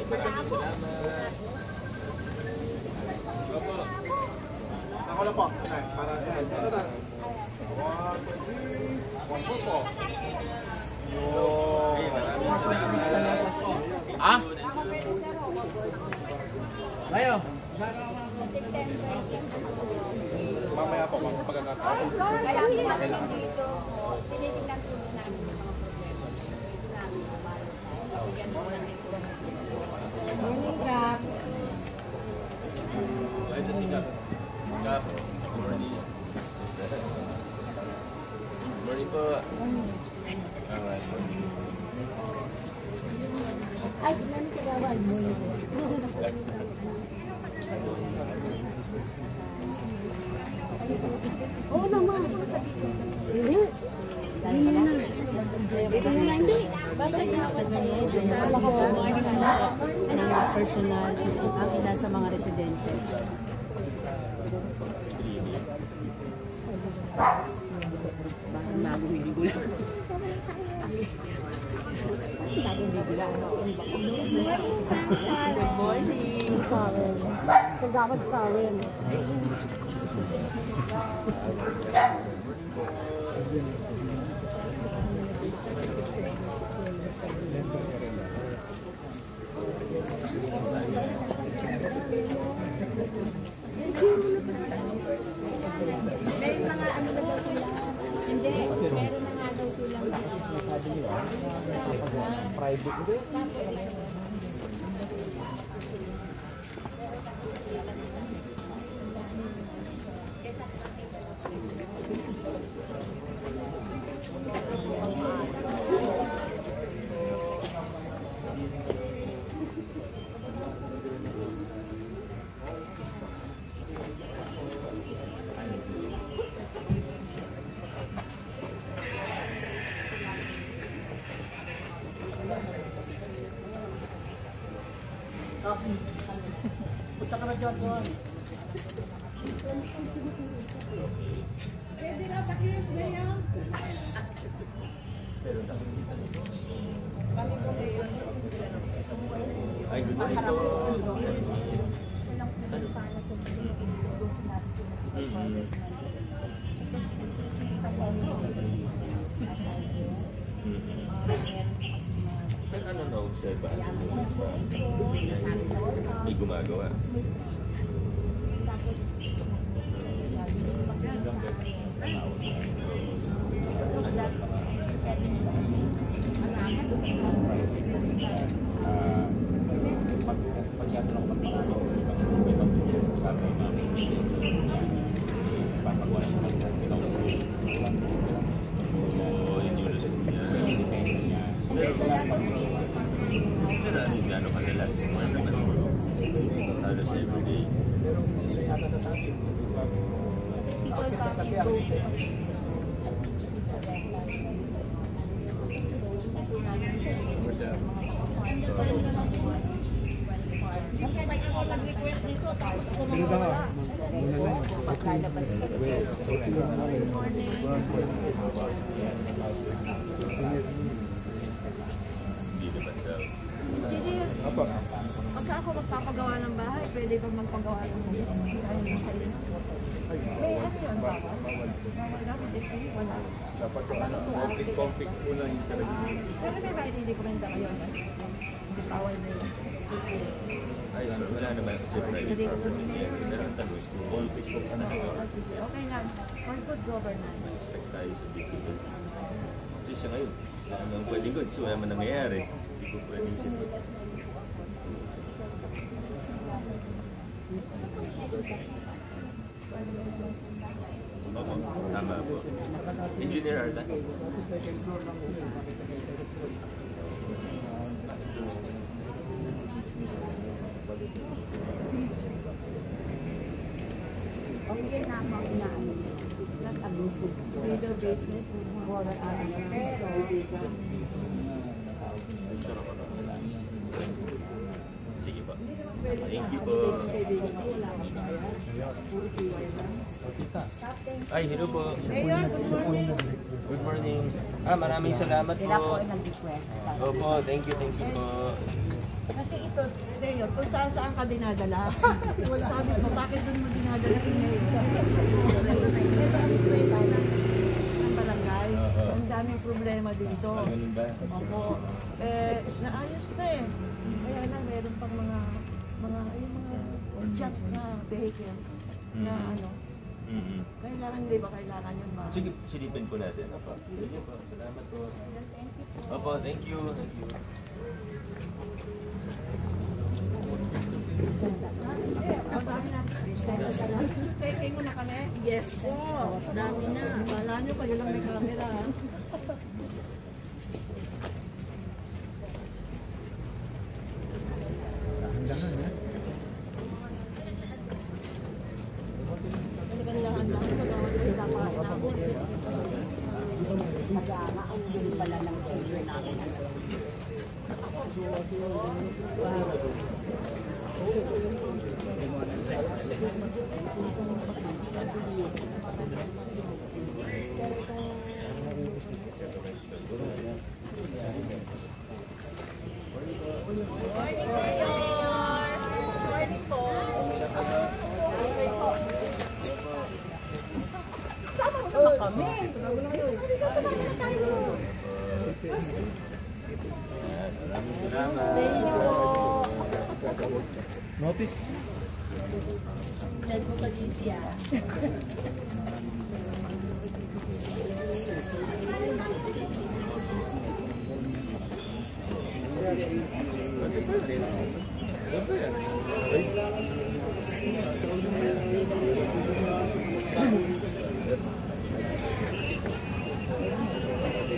Ako lang po. Para ito na. 1, 2, 3. 1 po. Ah? Layo. Mamaya po, pagkakataon. Kaya kailangan dito, tinitingnan po namin yung mga problema. Morning, Kap. Ito si Kap. Kap. Morning. Morning po. Alright. Ay, morning ka gawal. Morning. Oo naman. Hindi. Hindi na. Dito muna hindi. Babalik na ako. Ng personal ang ilan sa mga residente. Bakit bagong bigo lang? Bagong bigo lang. Good morning, Karen. Kagawad Karen. Meron mga ano ba daw sila? Hindi. Meron na nga daw silang Private. Punta ka na dyan, Juan. Pwede na pakis na yan. Ay, good morning po. Ano na-observe? May gumagawa. Gano'n kadalas? Halos everyday. Nag-request dito, tapos ako nawawala. Pagkalabas ka. Hindi naman daw. Pagka ako magpapagawa ng bahay, pwede ba magpagawa ng business? May ano yun ba? Bawal dapat ito wala. Dapat conflict po lang yung karagdagan. Pero may ba hindi ko rin kayo? Hindi bawal na yun. Ay, so wala naman kasi private property yan. Pero ang tanong is kung all business na ito, Okay lang. For good governance. ma-expect tayo sa dito. Kasi siya ngayon, hanggang pwedeng good. So wala man nangyayari. Hindi ko pwedeng sinod. Opo, tama po. Engineer Arda? Okay na ako inaano. Not a business. Either business or ano. Pero, Sige po. Thank you po. Ay, hello po. Good morning. Maraming salamat po. sila po nag-request. Opo, thank you po. Kasi ito, Leo, kung saan saan ka dinadala. Sabi ko, bakit doon mo dinadala si Leo? Ito ang kwenta ng barangay. Ang daming problema dito. Ganun ba? Opo. Naayos na eh. Kaya na, meron pang mga junk na vehicles na ano. Kailangan, di ba kailangan yun ba? Sige, silipin po natin. Opo. Sige po. Salamat po. Opo, thank you. Thank you. Taking mo na kami? Yes po. Dami na. Kala nyo, kayo lang may camera. Notice? Send mo pa din siya.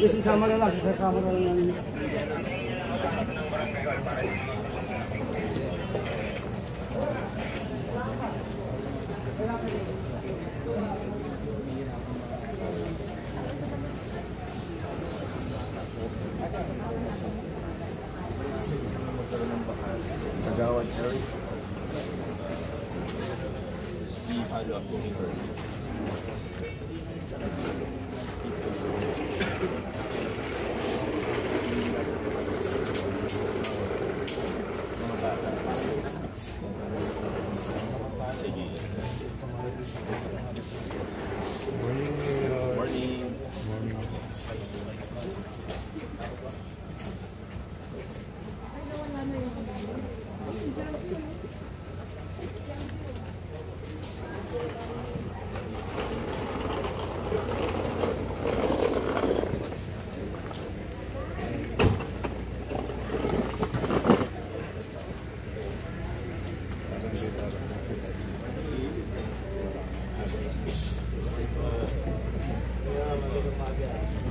Isama na lang, isasama na lang namin. Kagawad area. I-follow up po ni Kirby. Mga bata. Sige. Morning.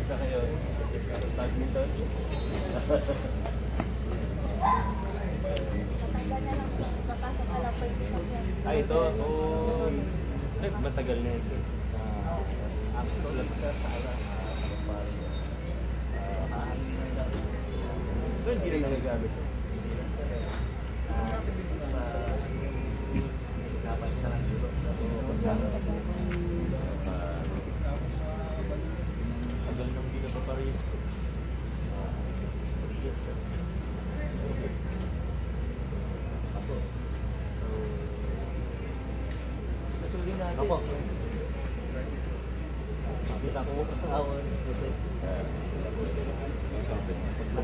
Isa kayo. Badminton. Ito. Oh, matagal na ito. So, hindi na nagagamit. Tagal nang hindi na paparis. Ako. Kita ko sa awon.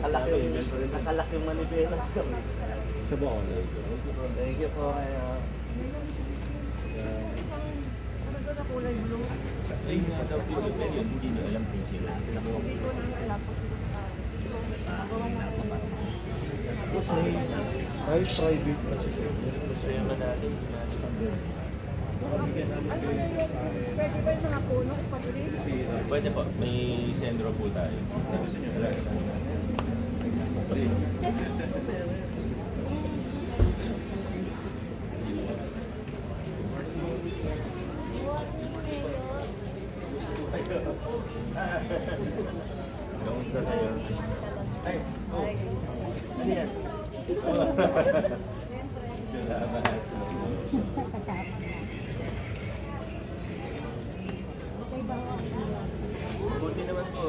Nakalaki yung manibelas ko. Sa buwan. Thank you po. Ano doon na kulay blue? Ay, nga daw po yun, hindi nyo alam kung sila. Hindi ko na alam po Ay, private kasi. Gusto yung natin. Bigyan namin Ano na yun? Pwede ba yung mga puno? Patuloy? Pwede po, may sendro po tayo. Gusto nyo talaga sa Kamusta kayo? Ay, oh. Ano yan? Salamat. Buti naman po.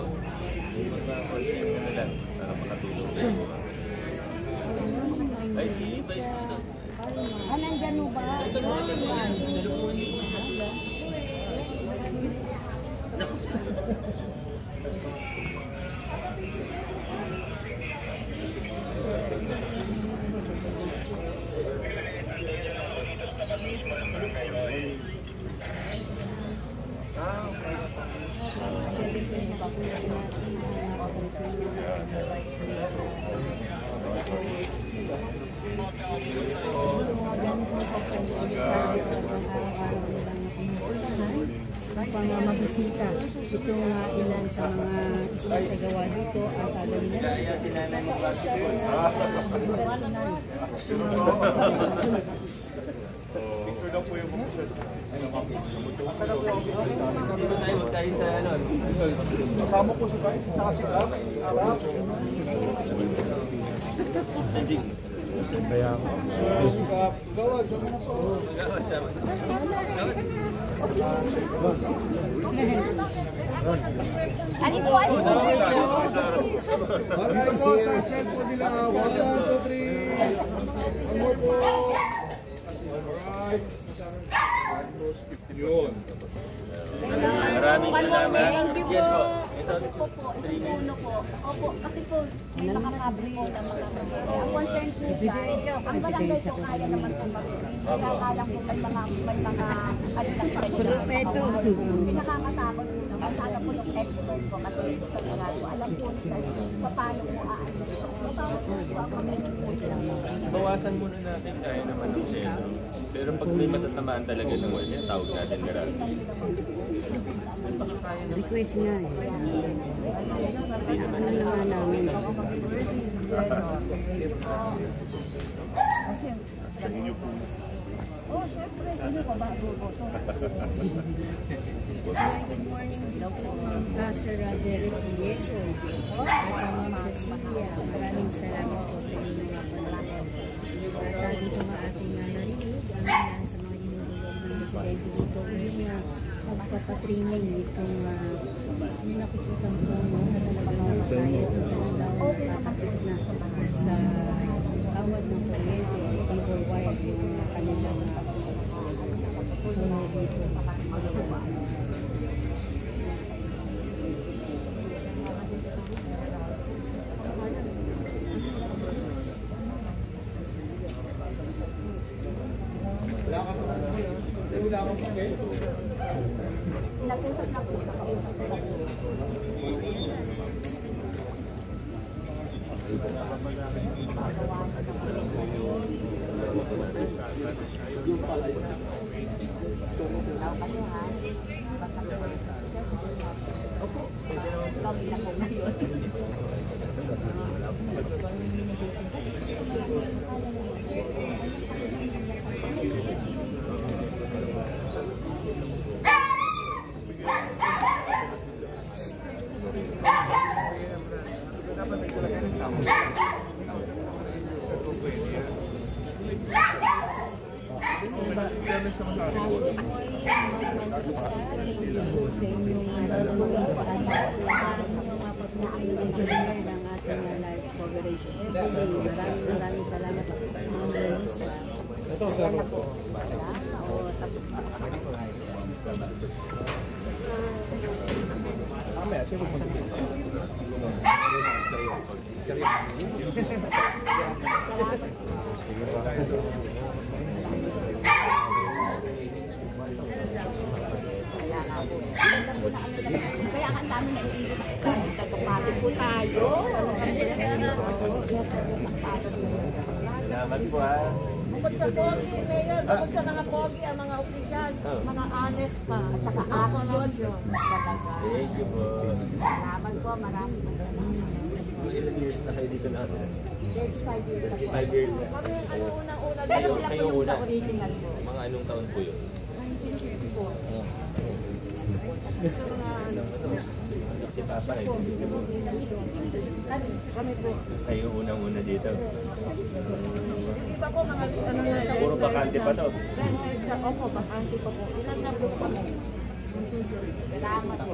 Yung mga question na lang para makatulong. ano ba? Pang mabisita. Ito nga ilan sa mga isinasagawa dito ang kagawin nila. Picture daw po yung mga shirt. Dito tayo, huwag tayo sa ano. Kasama ko si Kai, saka si Gab. Anjing. Kaya nga. Si Gab. Gawad, sabi na po. Gawad, tama. Gawad. Ano po? Ano po? Dito po sa cellphone nila. 1, 2, 3. Ano po? Alright. Yun. Maraming salamat. Thank you po. Yes po. Ito. Kasi po, uno po. Opo, kasi po, may nakakabre po ng mga ang concern po siya. Ang barangay po kaya naman po kami. Kaya kala po may mga ano lang pa rin. Pinakakatakot po naman. Sana po yung expert po kasi sa Senado. Alam po nila paano po aano. Paano po kami po lang. Bawasan muna natin kaya naman ng sentro. Pero pag may matatamaan talaga ng wala niya, tawag natin garage. Request nga eh. Ano naman namin. Oh, syempre. Hindi ko ba boboto? Good morning po. Sir Derek Prieto at Ma'am Cecilia. Maraming salamat po sa inyong mga panonood. At dito nga ating narinig ang ilan sa mga dinulog ng residente dito yung magpapatraining itong yung nakikita po na talagang masaya at talagang nakakapit na sa kawad ng kuryente o cable wire yung kanilang dito. Wala kang pakay. Nag-usap na po. Sa inyong ng ating live coverage every day. Maraming salamat po. Ito, sir. Mamaya, sino po? Kaya ang dami na nagpapagod po tayo. Salamat po ha. Bukod sa pogi, Mayor, bukod sa mga pogi, ang mga opisyal, mga honest pa, at saka ako yun. Thank you po. Salamat po, maraming Ilan years na kayo dito natin? There's 5 years na po. 5 years na. Kami ang ano unang-una, Pero dahil sila po Kayo yung una. sa original po. Mga anong taon po yun? 1964. Si Papa eh. Kami po. Kayo unang-una dito. Di ba po mga ano na Puro bakante pa to. renters na, opo, bakante pa po. Ilan na po kami? Salamat po.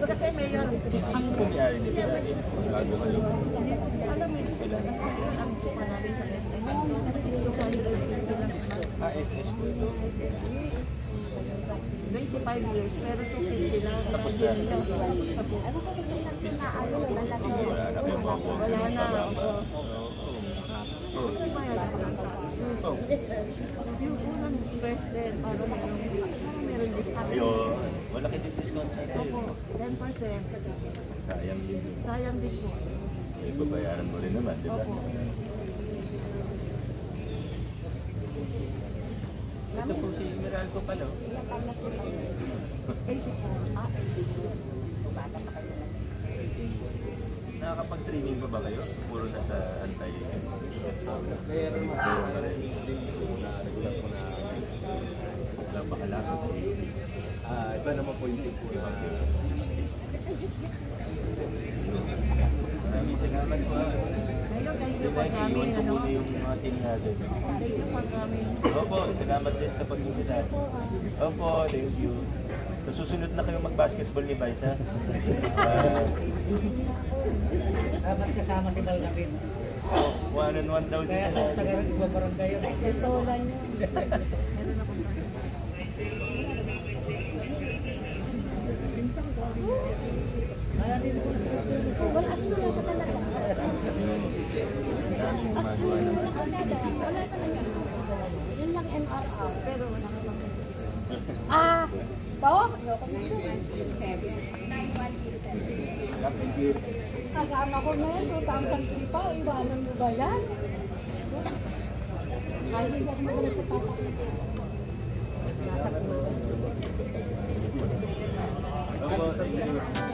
Kasi Mayor, Ang pumayari nito bago kayo. alam mo, ang suka namin sa SM. SS ko ito. 25 years, pero 250 lang. Tapos na. Wala na kayo mga po. Wala na. Oo. Bayad ako ng tax. Yung unang president, para meron discount. Ayun. Malaki din discount sa ito. Opo, 10%. Sayang din. Sayang din po. May babayaran mo rin naman, di ba? Opo. Ito po si Meralco pa, no? Nakakapag-training pa ba kayo? Puro na sa antay. Meron pa rin. Nagulat ko na wala pa kalakot. Iba naman po yung tipo na maraming salamat po. Ngayon, thank you for coming, Iwan ko ano? muna yung ating natin. Thank you for coming. Opo, salamat din sa pagbibita. Opo, thank you. Sa susunod na kayo mag-basketball ni Vice, ha? Dapat kasama si Balnabin. One on one daw Kaya sa tagarang iba barangay yun. Ito lang yun. Meron akong Wala sila ka talaga. Daming gumagawa ng Wala talaga. Yun lang MRR. pero wala ka pang To? Kasama ko na yun, 2003 pa, iwanan mo ba yan? Ay, hindi ako magana sa papa. Opo, thank you.